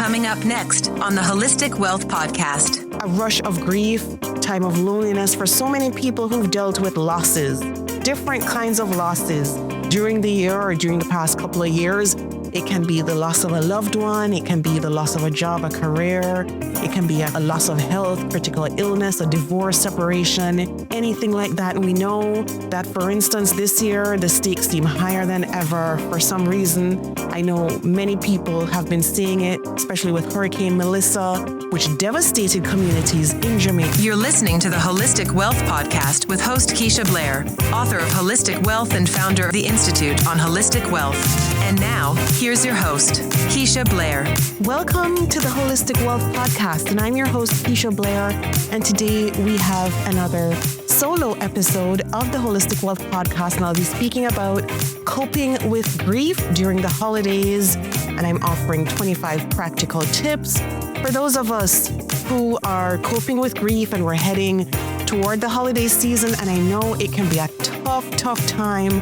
Coming up next on the Holistic Wealth Podcast. A rush of grief, time of loneliness for so many people who've dealt with losses, different kinds of losses during the year or during the past couple of years. It can be the loss of a loved one. It can be the loss of a job, a career. It can be a loss of health, critical illness, a divorce, separation, anything like that. And we know that, for instance, this year, the stakes seem higher than ever for some reason. I know many people have been seeing it, especially with Hurricane Melissa, which devastated communities in Jamaica. You're listening to the Holistic Wealth Podcast with host Keisha Blair, author of Holistic Wealth and founder of the Institute on Holistic Wealth. And now, here's your host, Keisha Blair. Welcome to the Holistic Wealth Podcast, and I'm your host, Keisha Blair. And today we have another solo episode of the Holistic Wealth Podcast, and I'll be speaking about coping with grief during the holidays. And I'm offering 25 practical tips for those of us who are coping with grief and we're heading toward the holiday season. And I know it can be a tough time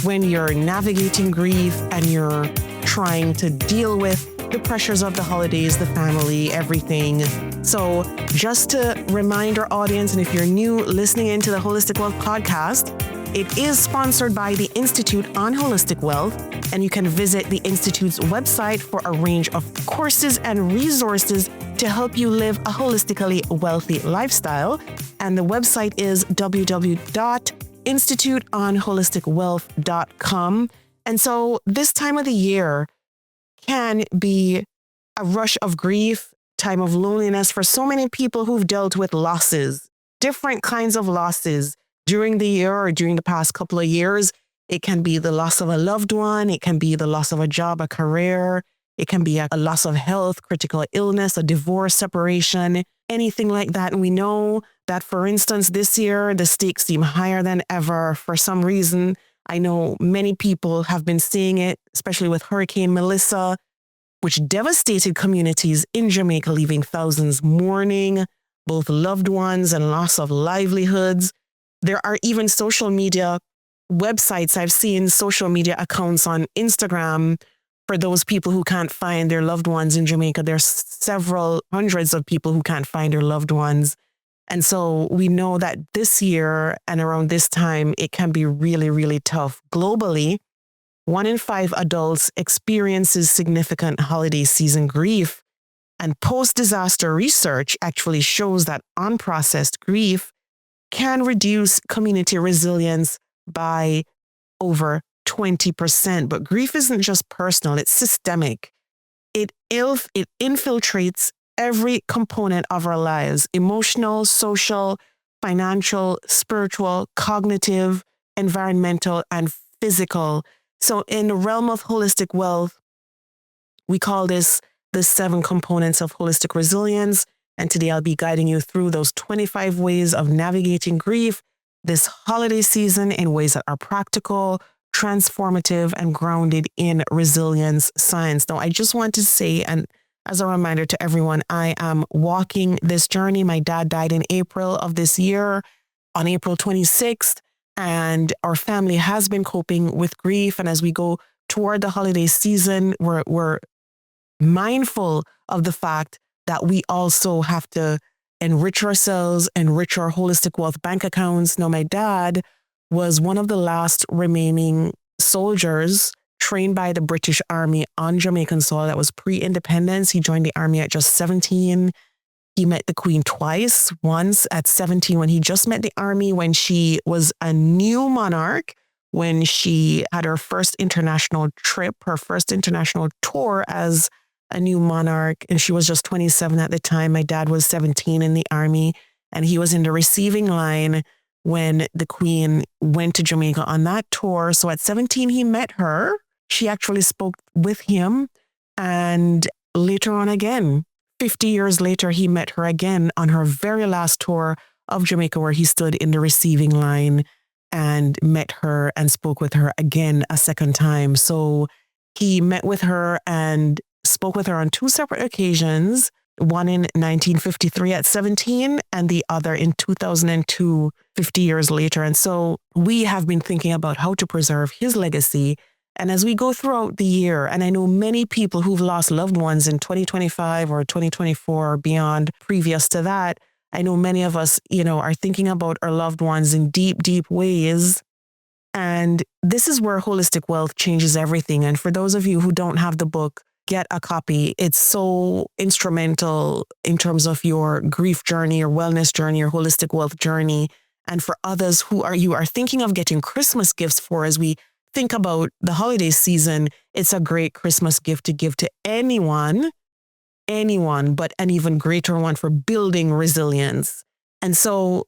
when you're navigating grief and you're trying to deal with the pressures of the holidays, the family, everything. So just to remind our audience, and if you're new listening into the Holistic Wealth Podcast, it is sponsored by the Institute on Holistic Wealth, and you can visit the Institute's website for a range of courses and resources to help you live a holistically wealthy lifestyle. And the website is www.instituteonholisticwealth.com. And so this time of the year can be a rush of grief, time of loneliness for so many people who've dealt with losses, different kinds of losses during the year or during the past couple of years. It can be the loss of a loved one. It can be the loss of a job, a career. It can be a loss of health, critical illness, a divorce, separation, anything like that. And we know that, for instance, this year, the stakes seem higher than ever for some reason. I know many people have been seeing it, especially with Hurricane Melissa, which devastated communities in Jamaica, leaving thousands mourning both loved ones and loss of livelihoods. There are even social media websites. I've seen social media accounts on Instagram for those people who can't find their loved ones in Jamaica. There's several hundreds of people who can't find their loved ones. And so we know that this year and around this time, it can be really, really tough. Globally, 1 in 5 adults experiences significant holiday season grief. And post-disaster research actually shows that unprocessed grief can reduce community resilience by over 20%. But grief isn't just personal, it's systemic. It infiltrates every component of our lives: emotional, social, financial, spiritual, cognitive, environmental, and physical. So in the realm of holistic wealth, we call this the 7 components of holistic resilience. And today I'll be guiding you through those 25 ways of navigating grief this holiday season in ways that are practical, transformative, and grounded in resilience science. Now, I just want to say, and as a reminder to everyone, I am walking this journey. My dad died in April of this year, on April 26th, and our family has been coping with grief. And as we go toward the holiday season, we're mindful of the fact that we also have to enrich ourselves, enrich our holistic wealth bank accounts. Now, my dad was one of the last remaining soldiers trained by the British Army on Jamaican soil. That was pre-independence. He joined the army at just 17. He met the Queen twice, once at 17 when he just met the army, when she was a new monarch, when she had her first international trip, her first international tour as a new monarch, and she was just 27 at the time. My dad was 17 in the army, and he was in the receiving line when the Queen went to Jamaica on that tour. So at 17, he met her. She actually spoke with him, and later on again, 50 years later, he met her again on her very last tour of Jamaica, where he stood in the receiving line and met her and spoke with her again a second time. So he met with her and spoke with her on 2 separate occasions, one in 1953 at 17 and the other in 2002, 50 years later. And so we have been thinking about how to preserve his legacy And as we go throughout the year, and I know many people who've lost loved ones in 2025 or 2024 or beyond previous to that, I know many of us, are thinking about our loved ones in deep, deep ways. And this is where Holistic Wealth changes everything. And for those of you who don't have the book, get a copy. It's so instrumental in terms of your grief journey, your wellness journey, your holistic wealth journey. And for others who you are thinking of getting Christmas gifts for, as we think about the holiday season, it's a great Christmas gift to give to anyone, but an even greater one for building resilience. And so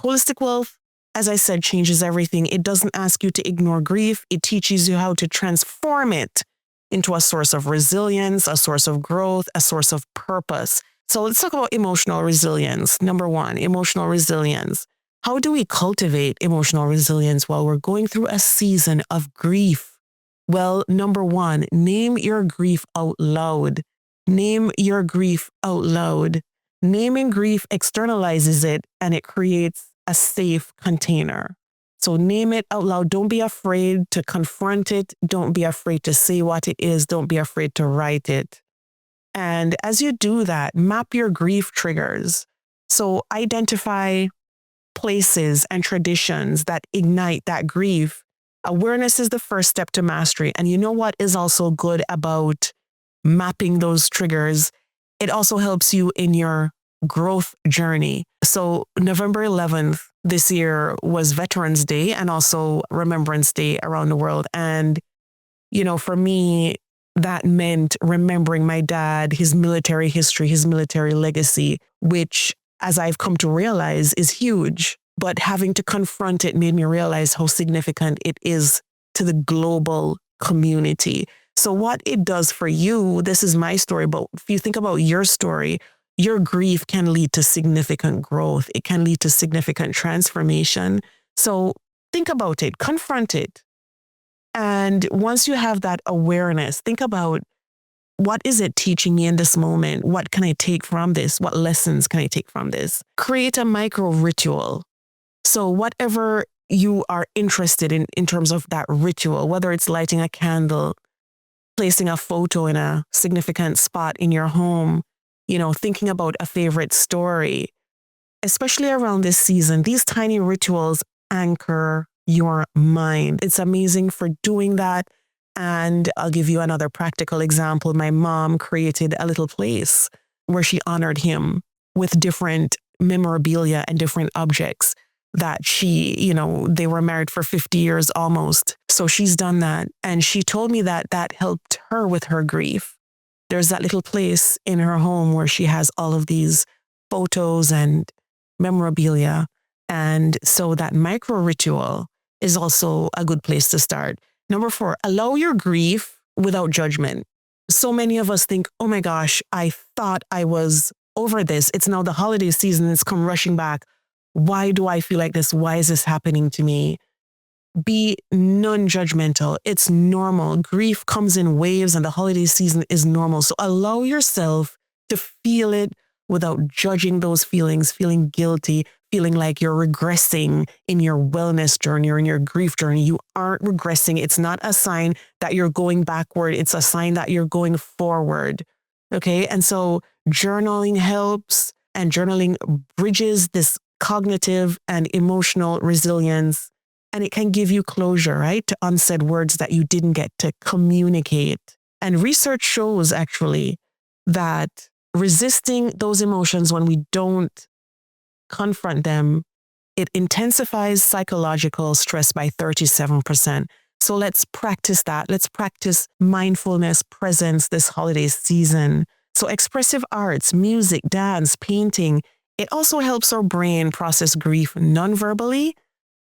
Holistic Wealth, as I said, changes everything. It doesn't ask you to ignore grief. It teaches you how to transform it into a source of resilience, a source of growth, a source of purpose. So let's talk about emotional resilience. Number one, emotional resilience. How do we cultivate emotional resilience while we're going through a season of grief? Well, number one, name your grief out loud. Name your grief out loud. Naming grief externalizes it and it creates a safe container. So name it out loud. Don't be afraid to confront it. Don't be afraid to say what it is. Don't be afraid to write it. And as you do that, map your grief triggers. So identify places and traditions that ignite that grief. Awareness is the first step to mastery. And you know what is also good about mapping those triggers? It also helps you in your growth journey. So November 11th this year was Veterans Day and also Remembrance Day around the world. And, for me, that meant remembering my dad, his military history, his military legacy, which, as I've come to realize, is huge. But having to confront it made me realize how significant it is to the global community. So what it does for you, this is my story, but if you think about your story, your grief can lead to significant growth. It can lead to significant transformation. So think about it, confront it. And once you have that awareness, think about, what is it teaching me in this moment? What can I take from this? What lessons can I take from this? Create a micro ritual. So whatever you are interested in terms of that ritual, whether it's lighting a candle, placing a photo in a significant spot in your home, thinking about a favorite story, especially around this season, these tiny rituals anchor your mind. It's amazing for doing that. And I'll give you another practical example. My mom created a little place where she honored him with different memorabilia and different objects that they were married for 50 years almost. So she's done that. And she told me that helped her with her grief. There's that little place in her home where she has all of these photos and memorabilia. And so that micro ritual is also a good place to start. Number 4, allow your grief without judgment. So many of us think, oh my gosh, I thought I was over this. It's now the holiday season. It's come rushing back. Why do I feel like this? Why is this happening to me? Be non-judgmental. It's normal. Grief comes in waves and the holiday season is normal. So allow yourself to feel it without judging those feelings, feeling guilty, feeling like you're regressing in your wellness journey or in your grief journey. You aren't regressing. It's not a sign that you're going backward. It's a sign that you're going forward. Okay. And so journaling helps, and journaling bridges this cognitive and emotional resilience. And it can give you closure, right? To unsaid words that you didn't get to communicate. And research shows actually that resisting those emotions when we don't confront them, it intensifies psychological stress by 37%. So let's practice that. Let's practice mindfulness, presence this holiday season. So expressive arts, music, dance, painting, it also helps our brain process grief non-verbally,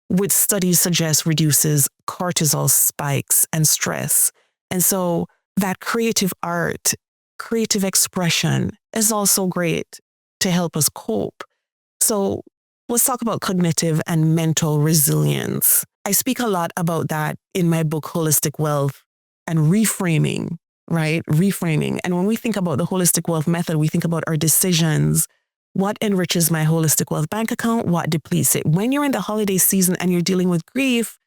which studies suggest reduces cortisol spikes and stress. And so that creative art, creative expression is also great to help us cope. So let's talk about cognitive and mental resilience. I speak a lot about that in my book, Holistic Wealth, and reframing, right? Reframing. And when we think about the Holistic Wealth method, we think about our decisions. What enriches my Holistic Wealth bank account? What depletes it? When you're in the holiday season and you're dealing with grief,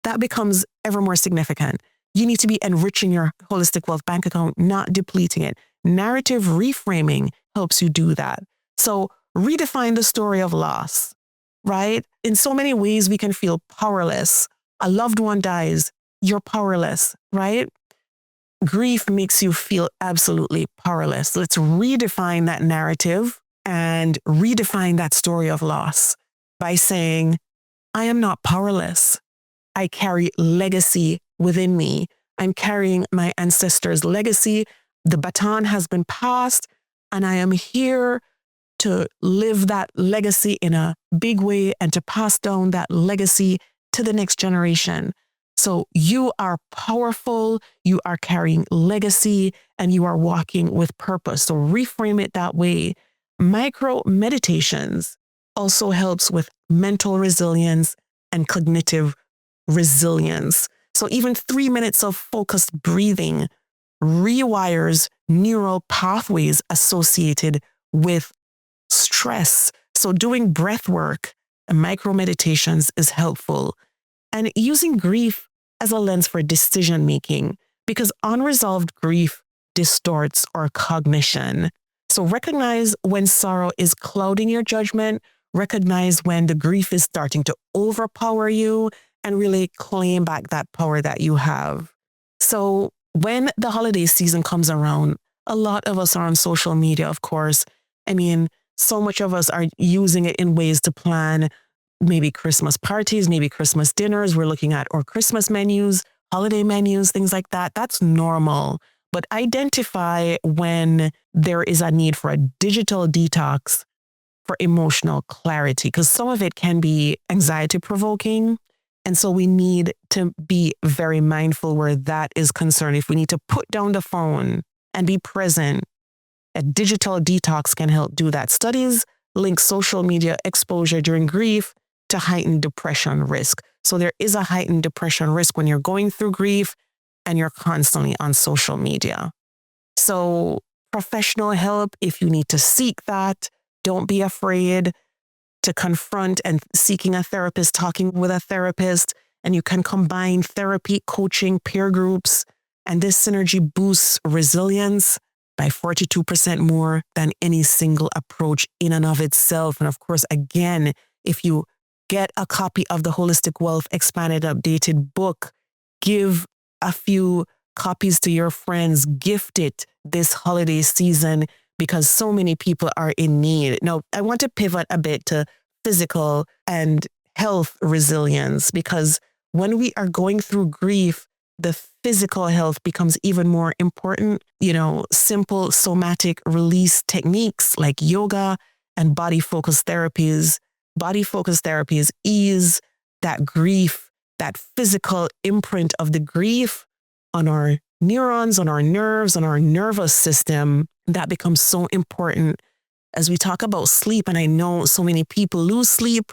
that becomes ever more significant. You need to be enriching your Holistic Wealth bank account, not depleting it. Narrative reframing helps you do that. So redefine the story of loss, right? In so many ways, we can feel powerless. A loved one dies, you're powerless, right? Grief makes you feel absolutely powerless. Let's redefine that narrative and redefine that story of loss by saying, I am not powerless. I carry legacy within me. I'm carrying my ancestors' legacy. The baton has been passed, and I am here to live that legacy in a big way and to pass down that legacy to the next generation. So you are powerful, you are carrying legacy, and you are walking with purpose. So reframe it that way. Micro meditations also helps with mental resilience and cognitive resilience. So even 3 minutes of focused breathing rewires neural pathways associated with stress. So doing breath work and micro meditations is helpful. And using grief as a lens for decision making, because unresolved grief distorts our cognition. So recognize when sorrow is clouding your judgment, recognize when the grief is starting to overpower you, and really claim back that power that you have. So when the holiday season comes around, a lot of us are on social media, of course. I mean, so much of us are using it in ways to plan maybe Christmas parties, maybe Christmas dinners. We're looking at our Christmas menus, holiday menus, things like that. That's normal. But identify when there is a need for a digital detox for emotional clarity, because some of it can be anxiety provoking. And so we need to be very mindful where that is concerned. If we need to put down the phone and be present, a digital detox can help do that. Studies link social media exposure during grief to heightened depression risk. So there is a heightened depression risk when you're going through grief and you're constantly on social media. So professional help, if you need to seek that, don't be afraid to confront and seeking a therapist, talking with a therapist, and you can combine therapy, coaching, peer groups, and this synergy boosts resilience by 42% more than any single approach in and of itself. And of course, again, if you get a copy of the Holistic Wealth Expanded Updated book, give a few copies to your friends, gift it this holiday season, because so many people are in need. Now, I want to pivot a bit to physical and health resilience, because when we are going through grief, the physical health becomes even more important. Simple somatic release techniques like yoga and body-focused therapies. Body-focused therapies ease that grief, that physical imprint of the grief on our neurons, on our nerves, on our nervous system. That becomes so important as we talk about sleep. And I know so many people lose sleep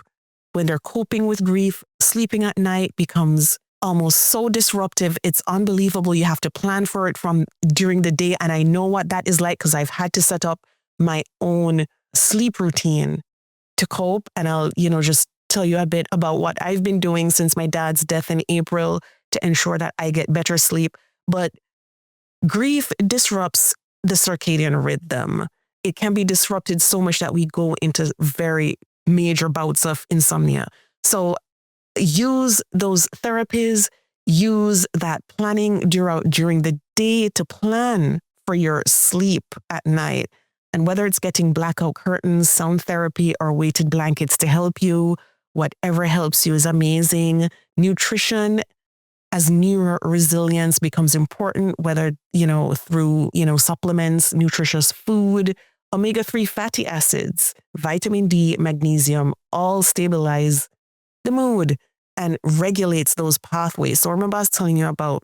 when they're coping with grief. Sleeping at night becomes almost so disruptive. It's unbelievable. You have to plan for it from during the day. And I know what that is like because I've had to set up my own sleep routine to cope. And I'll, just tell you a bit about what I've been doing since my dad's death in April to ensure that I get better sleep. But grief disrupts the circadian rhythm. It can be disrupted so much that we go into very major bouts of insomnia. So use those therapies, use that planning during the day to plan for your sleep at night. And whether it's getting blackout curtains, sound therapy, or weighted blankets to help you, whatever helps you is amazing. Nutrition as neural resilience becomes important, whether, through, supplements, nutritious food, omega-3 fatty acids, vitamin D, magnesium, all stabilize the mood and regulates those pathways. So remember I was telling you about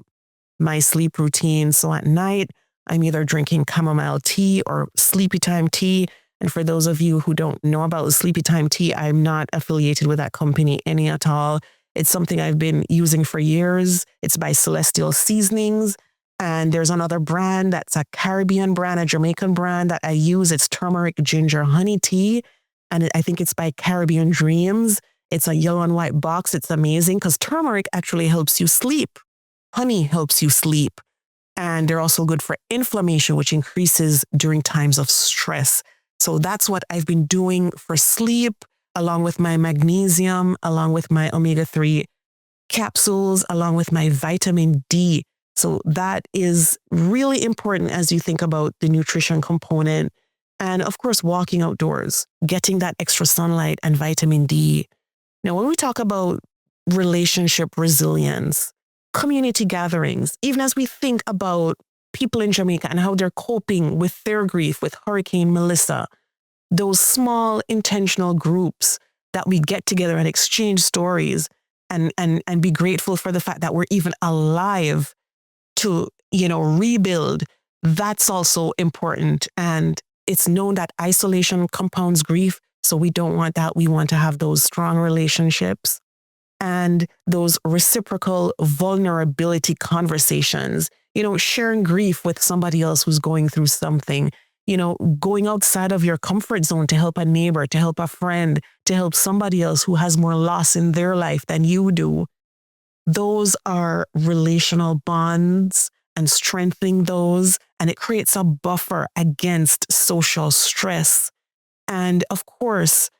my sleep routine. So at night, I'm either drinking chamomile tea or sleepy time tea. And for those of you who don't know about sleepy time tea, I'm not affiliated with that company any at all. It's something I've been using for years. It's by Celestial Seasonings. And there's another brand that's a Caribbean brand, a Jamaican brand that I use. It's turmeric ginger honey tea. And I think it's by Caribbean Dreams. It's a yellow and white box. It's amazing because turmeric actually helps you sleep. Honey helps you sleep. And they're also good for inflammation, which increases during times of stress. So that's what I've been doing for sleep, along with my magnesium, along with my omega-3 capsules, along with my vitamin D. So that is really important as you think about the nutrition component. And of course, walking outdoors, getting that extra sunlight and vitamin D. Now, when we talk about relationship resilience, community gatherings, even as we think about people in Jamaica and how they're coping with their grief with Hurricane Melissa, those small intentional groups that we get together and exchange stories and be grateful for the fact that we're even alive to, rebuild, that's also important. And it's known that isolation compounds grief. So we don't want that. We want to have those strong relationships and those reciprocal vulnerability conversations, sharing grief with somebody else who's going through something, going outside of your comfort zone to help a neighbor, to help a friend, to help somebody else who has more loss in their life than you do. Those are relational bonds and strengthening those, and it creates a buffer against social stress. And of course,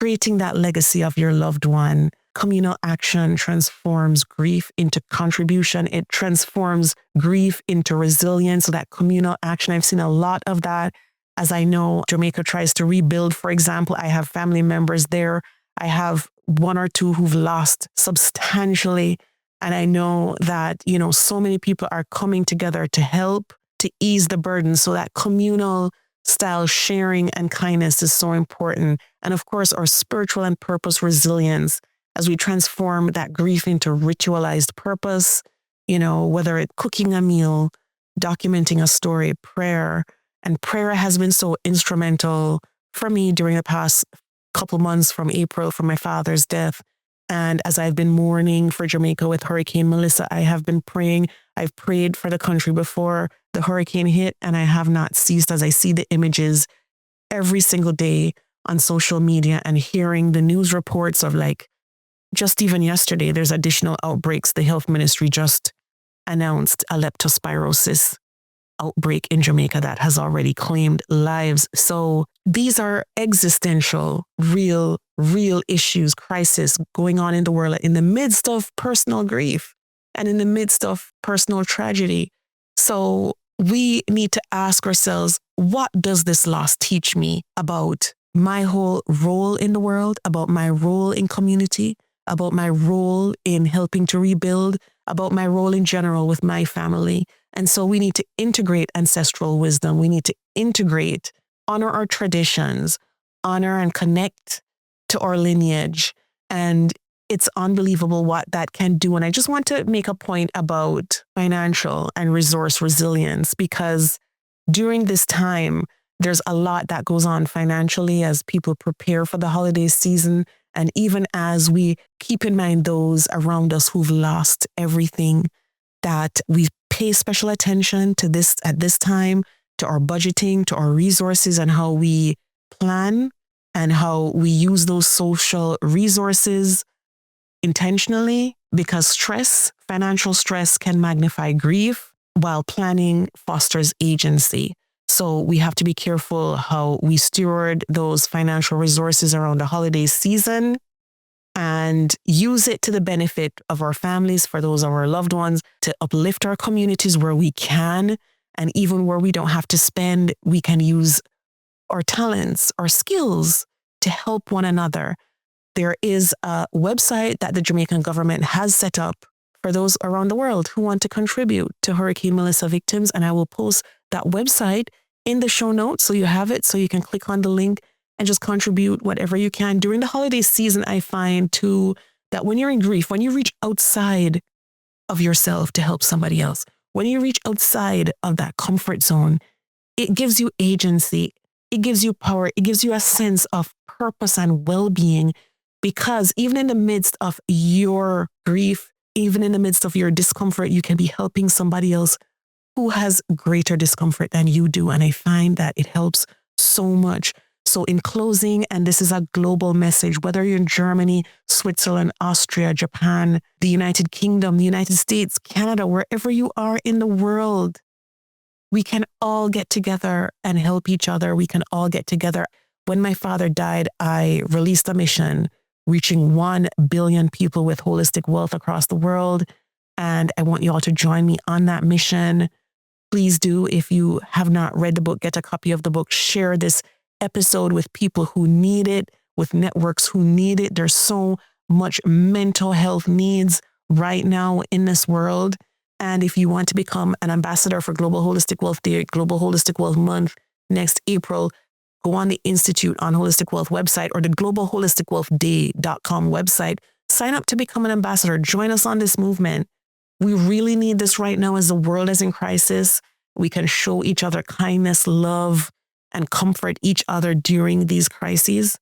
creating that legacy of your loved one. Communal action transforms grief into contribution. It transforms grief into resilience. So that communal action, I've seen a lot of that. As I know, Jamaica tries to rebuild, for example. I have family members there. I have one or two who've lost substantially. And I know that, so many people are coming together to help to ease the burden. So that communal style sharing and kindness is so important. And of course, our spiritual and purpose resilience as we transform that grief into ritualized purpose, whether it's cooking a meal, documenting a story, prayer. And prayer has been so instrumental for me during the past couple months from April, from my father's death. And as I've been mourning for Jamaica with Hurricane Melissa, I have been praying. I've prayed for the country before the hurricane hit, and I have not ceased as I see the images every single day on social media and hearing the news reports of just even yesterday, there's additional outbreaks. The health ministry just announced a leptospirosis outbreak in Jamaica that has already claimed lives. So these are existential, real issues, crisis going on in the world in the midst of personal grief and in the midst of personal tragedy. So we need to ask ourselves, what does this loss teach me about my whole role in the world, about my role in community, about my role in helping to rebuild, about my role in general with my family? And so we need to integrate ancestral wisdom. We need to honor our traditions, honor and connect to our lineage. And it's unbelievable what that can do. And I just want to make a point about financial and resource resilience, because during this time, there's a lot that goes on financially as people prepare for the holiday season. And even as we keep in mind those around us who've lost everything, that we pay special attention to this at this time, to our budgeting, to our resources, and how we plan and how we use those social resources intentionally, because financial stress can magnify grief, while planning fosters agency. So we have to be careful how we steward those financial resources around the holiday season and use it to the benefit of our families, for those of our loved ones, to uplift our communities where we can. And even where we don't have to spend, we can use our talents, our skills to help one another. There is a website that the Jamaican government has set up for those around the world who want to contribute to Hurricane Melissa victims. And I will post that website in the show notes so you have it, so you can click on the link and just contribute whatever you can. During the holiday season, I find too that when you're in grief, when you reach outside of yourself to help somebody else, when you reach outside of that comfort zone, it gives you agency, it gives you power, it gives you a sense of purpose and well-being, because even in the midst of your grief, even in the midst of your discomfort, you can be helping somebody else who has greater discomfort than you do. And I find that it helps so much. So in closing, and this is a global message, whether you're in Germany, Switzerland, Austria, Japan, the United Kingdom, the United States, Canada, wherever you are in the world, we can all get together and help each other. We can all get together. When my father died, I released a mission reaching 1 billion people with holistic wealth across the world. And I want you all to join me on that mission. Please do. If you have not read the book, get a copy of the book. Share this episode with people who need it, with networks who need it. There's so much mental health needs right now in this world. And if you want to become an ambassador for Global Holistic Wealth Day, Global Holistic Wealth Month next April, go on the Institute on Holistic Wealth website or the globalholisticwealthday.com website. Sign up to become an ambassador. Join us on this movement. We really need this right now as the world is in crisis. We can show each other kindness, love, and comfort each other during these crises.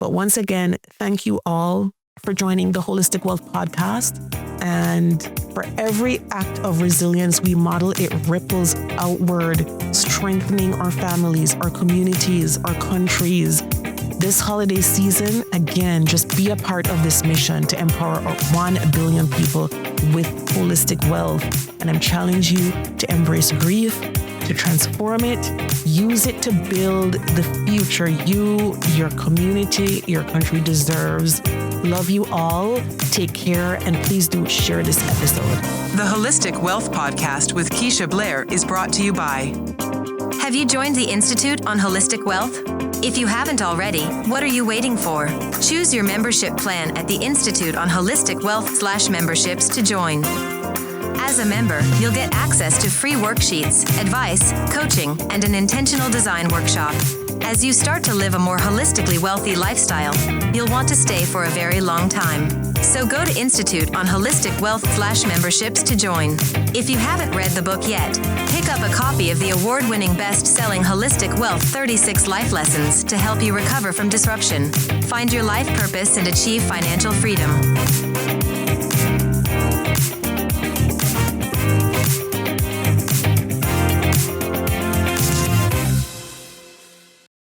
But once again, thank you all for joining the Holistic Wealth Podcast. And for every act of resilience we model, it ripples outward, strengthening our families, our communities, our countries. This holiday season, again, just be a part of this mission to empower 1 billion people with holistic wealth. And I'm challenging you to embrace grief, to transform it, use it to build the future you, your community, your country deserves. Love you all. Take care, and please do share this episode. The Holistic Wealth Podcast with Keisha Blair is brought to you by. Have you joined the Institute on Holistic Wealth? If you haven't already, what are you waiting for? Choose your membership plan at the Institute on Holistic Wealth/memberships to join. As a member, you'll get access to free worksheets, advice, coaching, and an intentional design workshop. As you start to live a more holistically wealthy lifestyle, you'll want to stay for a very long time. So go to Institute on Holistic Wealth/memberships to join. If you haven't read the book yet, pick up a copy of the award-winning best-selling Holistic Wealth 36 Life Lessons to help you recover from disruption, find your life purpose, and achieve financial freedom.